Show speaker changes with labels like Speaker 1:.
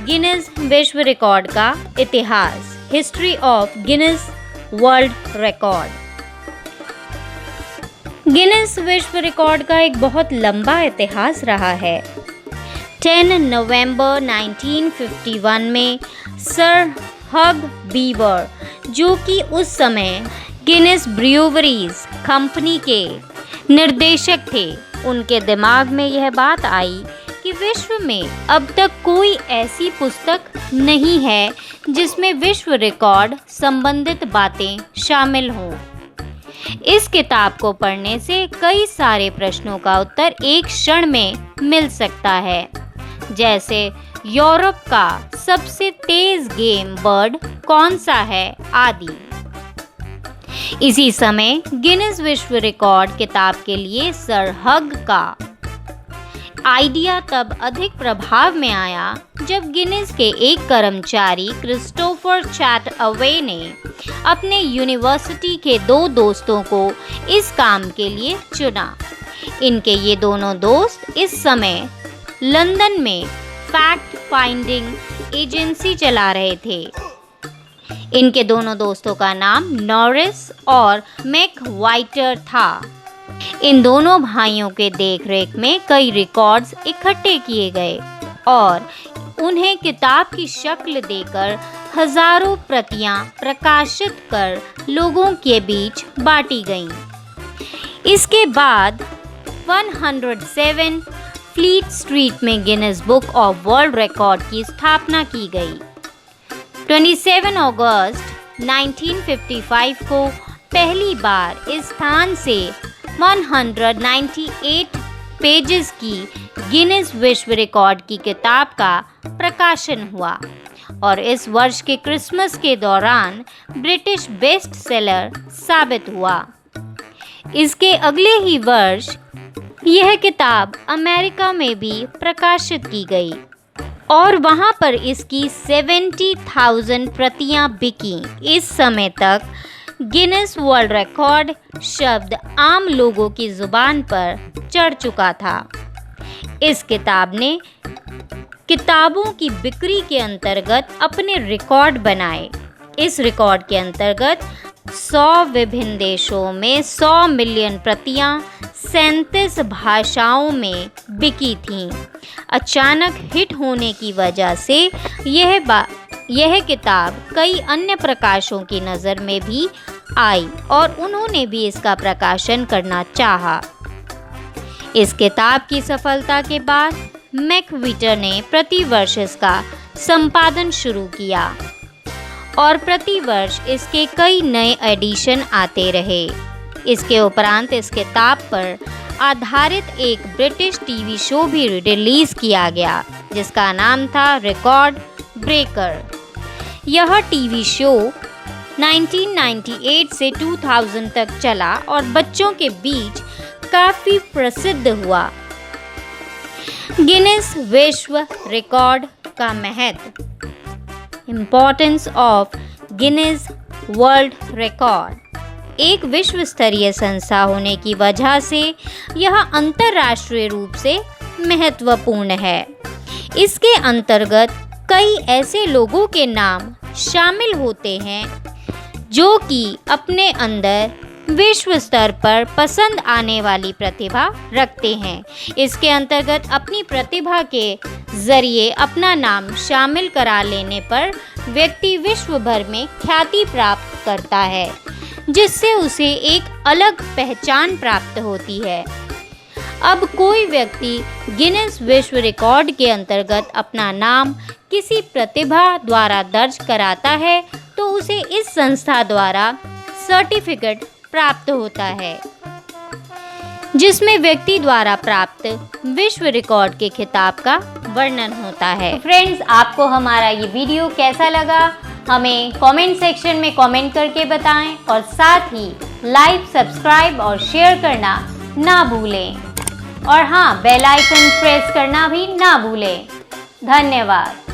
Speaker 1: Guinness विश्व record का इतिहास, history of Guinness world record. Guinness विश्व रिकॉर्ड का एक बहुत लंबा इतिहास रहा है। 10 नवंबर 1951 में सर हग बीवर, जो कि उस समय गिनीज ब्रूअरीज कंपनी के निर्देशक थे, उनके दिमाग में यह बात आई कि विश्व में अब तक कोई ऐसी पुस्तक नहीं है जिसमें विश्व रिकॉर्ड संबंधित बातें शामिल हों। इस किताब को पढ़ने से कई सारे प्रश्नों का उत्तर एक क्षण में मिल सकता है, जैसे यूरोप का सबसे तेज गेम बर्ड कौन सा है आदि। इसी समय गिनीज विश्व रिकॉर्ड किताब के लिए सर हग का आइडिया तब अधिक प्रभाव में आया जब गिनीज के एक कर्मचारी क्रिस्टोफर चैटअवे ने अपने यूनिवर्सिटी के 2 दोस्तों को इस काम के लिए चुना। इनके ये दोनों दोस्त इस समय लंदन में फैक्ट फाइंडिंग एजेंसी चला रहे थे। इनके दोनों दोस्तों का नाम नॉरिस और मैकवाइटर था। इन दोनों भाइयों के देखरेख में कई रिकॉर्ड्स इकट्ठे किए गए और उन्हें किताब की शक्ल देकर हजारों प्रतियां प्रकाशित कर लोगों के बीच बांटी गईं। इसके बाद 107 फ्लीट स्ट्रीट में Guinness book of world record की स्थापना की गई। 27 अगस्त 1955 को पहली बार इस स्थान से 198 पेजेस की गिनीज विश्व रिकॉर्ड की किताब का प्रकाशन हुआ और इस वर्ष के क्रिसमस के दौरान ब्रिटिश बेस्ट सेलर साबित हुआ। इसके अगले ही वर्ष यह किताब अमेरिका में भी प्रकाशित की गई और वहां पर इसकी 70,000 प्रतियां बिकी। इस समय तक गिनीज वर्ल्ड रिकॉर्ड शब्द आम लोगों की जुबान पर चढ़ चुका था। इस किताब ने किताबों की बिक्री के अंतर्गत अपने रिकॉर्ड बनाए। इस रिकॉर्ड के अंतर्गत 100 विभिन्न देशों में 100 मिलियन प्रतियां 37 भाषाओं में बिकी थीं। अचानक हिट होने की वजह से यह किताब कई अन्य प्रकाशकों की नज़र में भी आई और उन्होंने भी इसका प्रकाशन करना चाहा। इस किताब की सफलता के बाद मैकवाइटर ने प्रतिवर्ष इसका संपादन शुरू किया और प्रतिवर्ष इसके कई नए एडिशन आते रहे। इसके उपरांत इस किताब पर आधारित एक ब्रिटिश टीवी शो भी रिलीज किया गया जिसका नाम था रिकॉर्ड ब्रेकर। यह टीवी शो 1998 से 2000 तक चला और बच्चों के बीच काफी प्रसिद्ध हुआ। गिनीज विश्व रिकॉर्ड का महत्व, importance of Guinness world record. एक विश्व स्तरीय संस्था होने की वजह से यह अंतर्राष्ट्रीय रूप से महत्वपूर्ण है। इसके अंतर्गत कई ऐसे लोगों के नाम शामिल होते हैं जो कि अपने अंदर विश्व स्तर पर पसंद आने वाली प्रतिभा रखते हैं। इसके अंतर्गत अपनी प्रतिभा के जरिए अपना नाम शामिल करा लेने पर व्यक्ति विश्व भर में ख्याति प्राप्त करता है, जिससे उसे एक अलग पहचान प्राप्त होती है। अब कोई व्यक्ति गिनीज विश्व रिकॉर्ड के अंतर्गत अपना नाम किसी प्रतिभा द्वारा दर्ज कराता है तो उसे इस संस्था द्वारा सर्टिफिकेट प्राप्त होता है, जिसमें व्यक्ति द्वारा प्राप्त विश्व रिकॉर्ड के खिताब का वर्णन होता है। फ्रेंड्स, आपको हमारा ये वीडियो कैसा लगा हमें कमेंट सेक्शन में कमेंट करके बताएं और साथ ही लाइक, सब्सक्राइब और शेयर करना ना भूलें और हाँ, बेल आइकन प्रेस करना भी ना भूलें। धन्यवाद।